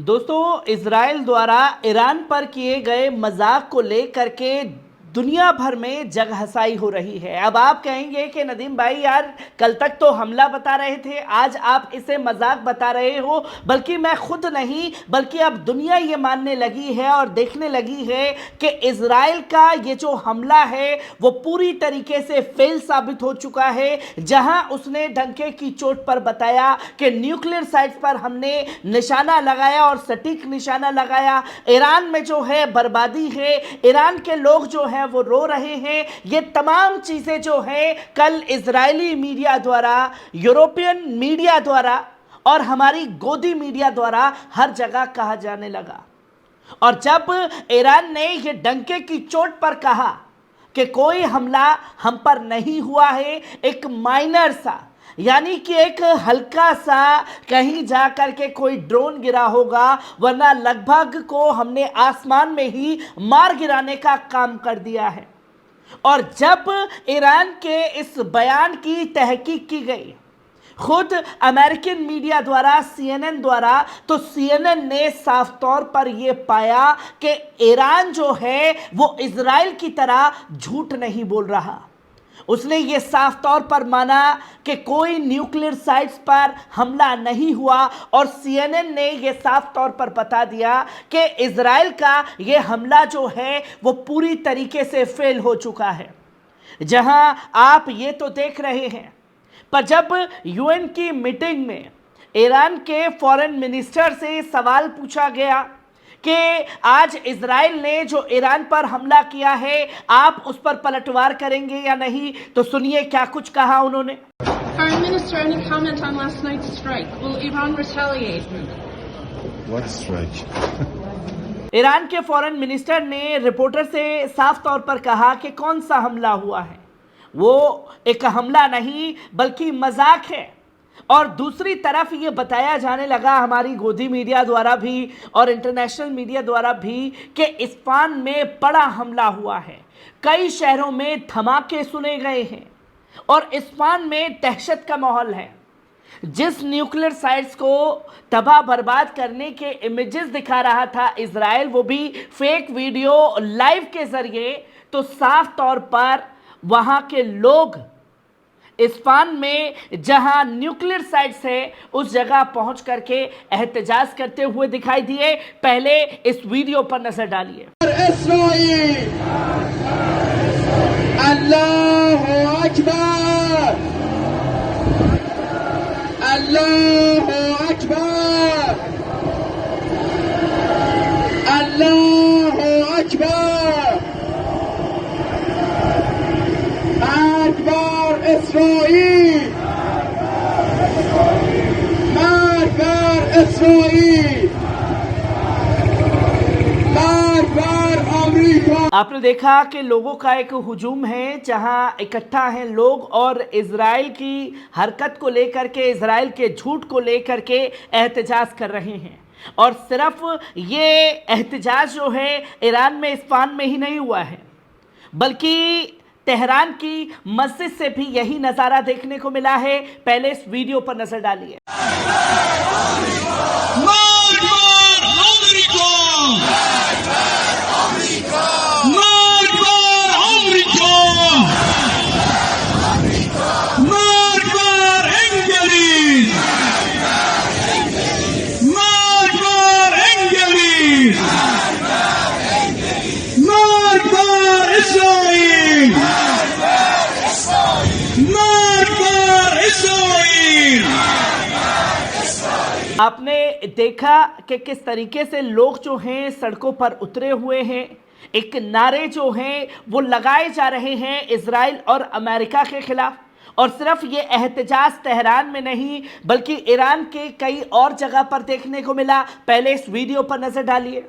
दोस्तों, इजराइल द्वारा ईरान पर किए गए मजाक को लेकर के दुनिया भर में जगहसाई हो रही है। अब आप कहेंगे कि नदीम भाई यार, कल तक तो हमला बता रहे थे, आज आप इसे मजाक बता रहे हो। बल्कि मैं खुद नहीं बल्कि अब दुनिया ये मानने लगी है और देखने लगी है कि इजराइल का ये जो हमला है वो पूरी तरीके से फेल साबित हो चुका है। जहां उसने डंके की चोट पर बताया कि न्यूक्लियर साइट्स पर हमने निशाना लगाया और सटीक निशाना लगाया। ईरान में जो है बर्बादी है, ईरान के लोग जो है वो रो रहे हैं। ये तमाम चीजें जो है कल इजरायली मीडिया द्वारा, यूरोपियन मीडिया द्वारा और हमारी गोदी मीडिया द्वारा हर जगह कहा जाने लगा। और जब ईरान ने ये डंके की चोट पर कहा कि कोई हमला हम पर नहीं हुआ है, एक माइनर सा यानी कि एक हल्का सा कहीं जाकर के कोई ड्रोन गिरा होगा, वरना लगभग को हमने आसमान में ही मार गिराने का काम कर दिया है। और जब ईरान के इस बयान की तहकीक की गई खुद अमेरिकन मीडिया द्वारा, CNN द्वारा, तो CNN ने साफ तौर पर यह पाया कि ईरान जो है वो इजराइल की तरह झूठ नहीं बोल रहा। उसने ये साफ तौर पर माना कि कोई न्यूक्लियर साइट्स पर हमला नहीं हुआ और CNN ने ये साफ तौर पर बता दिया कि इजराइल का ये हमला जो है वो पूरी तरीके से फेल हो चुका है। जहां आप ये तो देख रहे हैं, पर जब UN की मीटिंग में ईरान के फॉरेन मिनिस्टर से सवाल पूछा गया कि आज इजराइल ने जो ईरान पर हमला किया है, आप उस पर पलटवार करेंगे या नहीं, तो सुनिए क्या कुछ कहा उन्होंने। Foreign Minister, any comment on last night's strike? Will Iran retaliate? What strike? Iran के फॉरेन मिनिस्टर ने रिपोर्टर से साफ तौर पर कहा कि कौन सा हमला हुआ है, वो एक हमला नहीं बल्कि मजाक है। और दूसरी तरफ ये बताया जाने लगा हमारी गोदी मीडिया द्वारा भी और इंटरनेशनल मीडिया द्वारा भी कि इस्फहान में बड़ा हमला हुआ है, कई शहरों में धमाके सुने गए हैं और इस्फहान में दहशत का माहौल है। जिस न्यूक्लियर साइट्स को तबाह बर्बाद करने के इमेजेस दिखा रहा था इजराइल, वो भी फेक वीडियो लाइव के जरिए, तो साफ तौर पर वहां के लोग इस्फहान में जहां न्यूक्लियर साइट्स है उस जगह पहुंच करके एहतजाज करते हुए दिखाई दिए। पहले इस वीडियो पर नजर डालिए। अल्लाहु अकबर, अल्लाहु अकबर, अल्लाहु अकबर, अकबर इस्राईल, अकबर इस्राईल, अकबर अमेरिका। आपने देखा कि लोगों का एक हुजूम है, जहां इकट्ठा हैं लोग और इजराइल की हरकत को लेकर के, इजराइल के झूठ को लेकर के एहतजाज कर रहे हैं। और सिर्फ ये एहतजाज जो है ईरान में, इस्फहान में ही नहीं हुआ है, बल्कि तेहरान की मस्जिद से भी यही नज़ारा देखने को मिला है। पहले इस वीडियो पर नजर डालिए। आपने देखा कि किस तरीके से लोग जो हैं सड़कों पर उतरे हुए हैं, एक नारे जो हैं वो लगाए जा रहे हैं इजराइल और अमेरिका के खिलाफ। और सिर्फ ये एहतजाज तेहरान में नहीं बल्कि ईरान के कई और जगह पर देखने को मिला। पहले इस वीडियो पर नजर डालिए।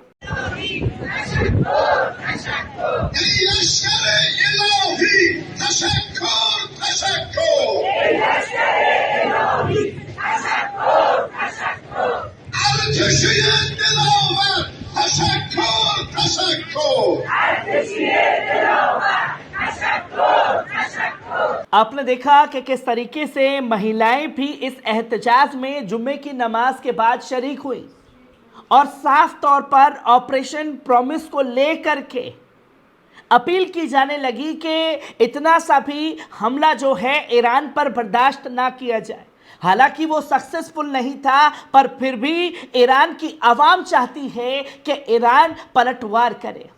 आपने देखा कि किस तरीके से महिलाएं भी इस एहतजाज में जुम्मे की नमाज के बाद शरीक हुई और साफ तौर पर ऑपरेशन प्रॉमिस को लेकर के अपील की जाने लगी कि इतना सा भी हमला जो है ईरान पर बर्दाश्त ना किया जाए। हालांकि वो सक्सेसफुल नहीं था, पर फिर भी ईरान की आवाम चाहती है कि ईरान पलटवार करे।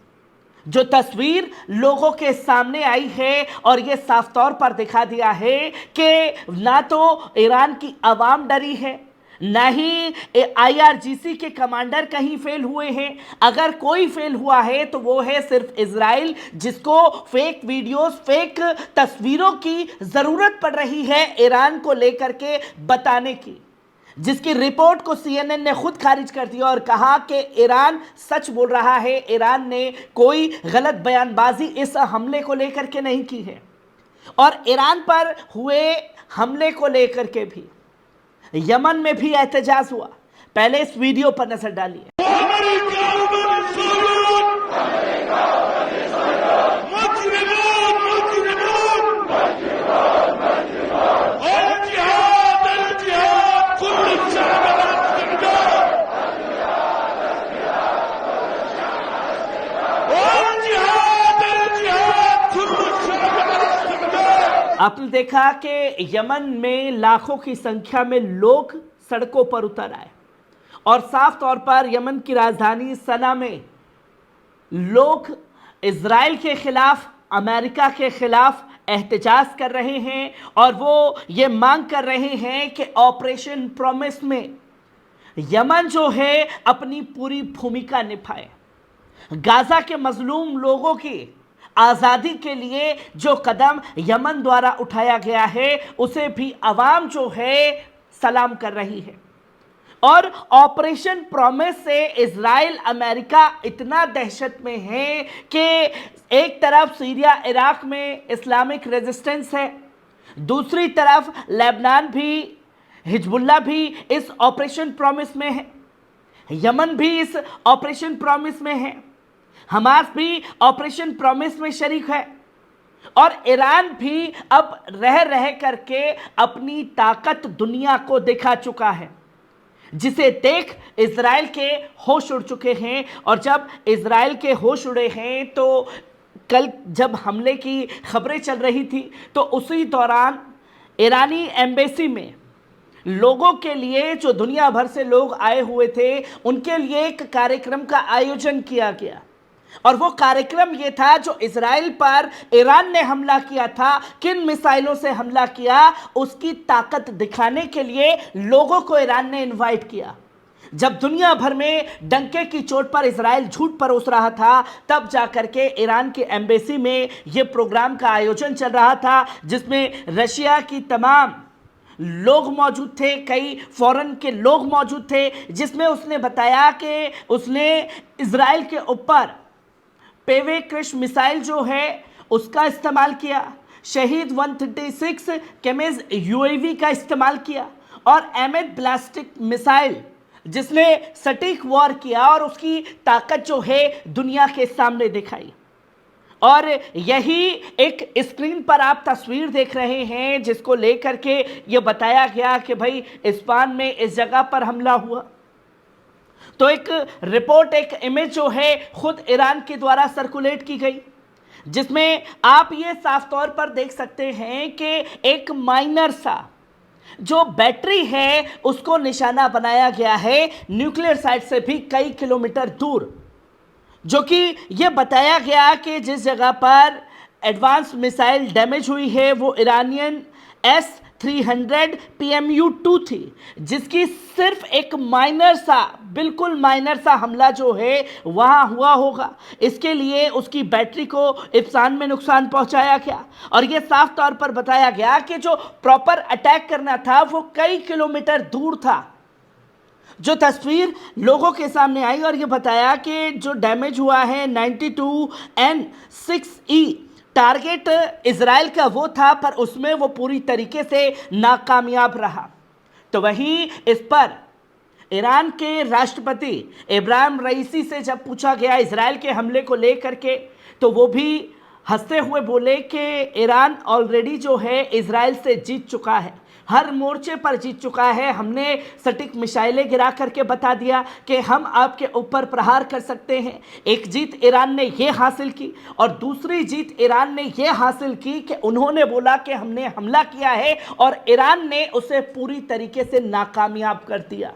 जो तस्वीर लोगों के सामने आई है और ये साफ तौर पर दिखा दिया है कि ना तो ईरान की आवाम डरी है, ना ही IRGC के कमांडर कहीं फेल हुए हैं। अगर कोई फेल हुआ है तो वो है सिर्फ इजराइल, जिसको फेक वीडियोस, फेक तस्वीरों की जरूरत पड़ रही है ईरान को लेकर के बताने की, जिसकी रिपोर्ट को CNN ने खुद खारिज कर दिया और कहा कि ईरान सच बोल रहा है, ईरान ने कोई गलत बयानबाजी इस हमले को लेकर के नहीं की है। और ईरान पर हुए हमले को लेकर के भी यमन में भी एहतजाज हुआ। पहले इस वीडियो पर नजर डालिए। आपने देखा कि यमन में लाखों की संख्या में लोग सड़कों पर उतर आए और साफ तौर पर यमन की राजधानी सना में लोग इजराइल के खिलाफ, अमेरिका के खिलाफ एहतजाज कर रहे हैं और वो ये मांग कर रहे हैं कि ऑपरेशन प्रॉमिस में यमन जो है अपनी पूरी भूमिका निभाए। गाजा के मजलूम लोगों की आज़ादी के लिए जो कदम यमन द्वारा उठाया गया है उसे भी आवाम जो है सलाम कर रही है। और ऑपरेशन प्रॉमिस से इजराइल, अमेरिका इतना दहशत में है कि एक तरफ सीरिया, इराक में इस्लामिक रेजिस्टेंस है, दूसरी तरफ लेबनान भी, हिजबुल्ला भी इस ऑपरेशन प्रॉमिस में है, यमन भी इस ऑपरेशन प्रॉमिस में है, हमास भी ऑपरेशन प्रॉमिस में शरीक है और ईरान भी अब रह रह करके अपनी ताकत दुनिया को दिखा चुका है, जिसे देख इजराइल के होश उड़ चुके हैं। और जब इजराइल के होश उड़े हैं तो कल जब हमले की खबरें चल रही थी तो उसी दौरान ईरानी एम्बेसी में लोगों के लिए, जो दुनिया भर से लोग आए हुए थे, उनके लिए एक कार्यक्रम का आयोजन किया गया। और वो कार्यक्रम ये था जो इजराइल पर ईरान ने हमला किया था, किन मिसाइलों से हमला किया, उसकी ताकत दिखाने के लिए लोगों को ईरान ने इनवाइट किया। जब दुनिया भर में डंके की चोट पर इजराइल झूठ परोस रहा था, तब जाकर के ईरान के एम्बेसी में ये प्रोग्राम का आयोजन चल रहा था, जिसमें रशिया की तमाम लोग मौजूद थे, कई फॉरेन के लोग मौजूद थे, जिसमें उसने बताया कि उसने इजराइल के ऊपर पेवे क्रिश मिसाइल जो है उसका इस्तेमाल किया, शहीद 136 केमेज UAV का इस्तेमाल किया और एमेड ब्लास्टिक मिसाइल, जिसने सटीक वार किया और उसकी ताकत जो है दुनिया के सामने दिखाई। और यही एक स्क्रीन पर आप तस्वीर देख रहे हैं जिसको लेकर के ये बताया गया कि भाई इस्पान में इस जगह पर हमला हुआ। तो एक रिपोर्ट, एक इमेज जो है खुद ईरान के द्वारा सर्कुलेट की गई, जिसमें आप ये साफ तौर पर देख सकते हैं कि एक माइनर सा जो बैटरी है उसको निशाना बनाया गया है न्यूक्लियर साइट से भी कई किलोमीटर दूर, जो कि ये बताया गया कि जिस जगह पर एडवांस मिसाइल डैमेज हुई है वो ईरानियन S-300 PMU-2 थी, जिसकी सिर्फ एक माइनर सा, बिल्कुल माइनर सा हमला जो है वहाँ हुआ होगा। इसके लिए उसकी बैटरी को इफ्सान में नुकसान पहुँचाया गया और ये साफ तौर पर बताया गया कि जो प्रॉपर अटैक करना था वो कई किलोमीटर दूर था। जो तस्वीर लोगों के सामने आई और ये बताया कि जो डैमेज हुआ है 92N6E, टारगेट इजराइल का वो था, पर उसमें वो पूरी तरीके से नाकामयाब रहा। तो वहीं इस पर ईरान के राष्ट्रपति इब्राहिम रईसी से जब पूछा गया इजराइल के हमले को लेकर के, तो वो भी हंसते हुए बोले कि ईरान ऑलरेडी जो है इजराइल से जीत चुका है, हर मोर्चे पर जीत चुका है। हमने सटीक मिसाइलें गिरा करके बता दिया कि हम आपके ऊपर प्रहार कर सकते हैं। एक जीत ईरान ने यह हासिल की और दूसरी जीत ईरान ने यह हासिल की कि उन्होंने बोला कि हमने हमला किया है और ईरान ने उसे पूरी तरीके से नाकामयाब कर दिया।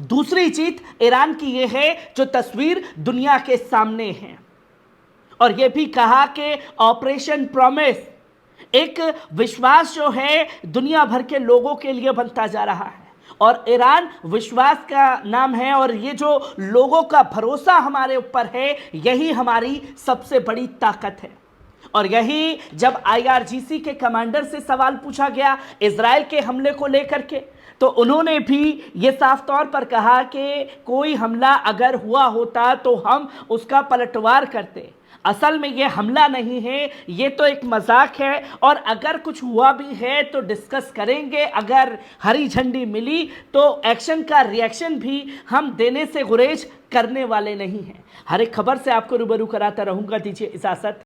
दूसरी जीत ईरान की यह है जो तस्वीर दुनिया के सामने है और यह भी कहा कि ऑपरेशन प्रॉमिस एक विश्वास जो है दुनिया भर के लोगों के लिए बनता जा रहा है और ईरान विश्वास का नाम है और ये जो लोगों का भरोसा हमारे ऊपर है यही हमारी सबसे बड़ी ताकत है। और यही जब IRGC के कमांडर से सवाल पूछा गया इजराइल के हमले को लेकर के तो उन्होंने भी ये साफ तौर पर कहा कि कोई हमला अगर हुआ होता तो हम उसका पलटवार करते। असल में ये हमला नहीं है, ये तो एक मजाक है और अगर कुछ हुआ भी है तो डिस्कस करेंगे। अगर हरी झंडी मिली तो एक्शन का रिएक्शन भी हम देने से गुरेज करने वाले नहीं हैं। हर एक खबर से आपको रूबरू कराता रहूँगा। दीजिए इजाज़त।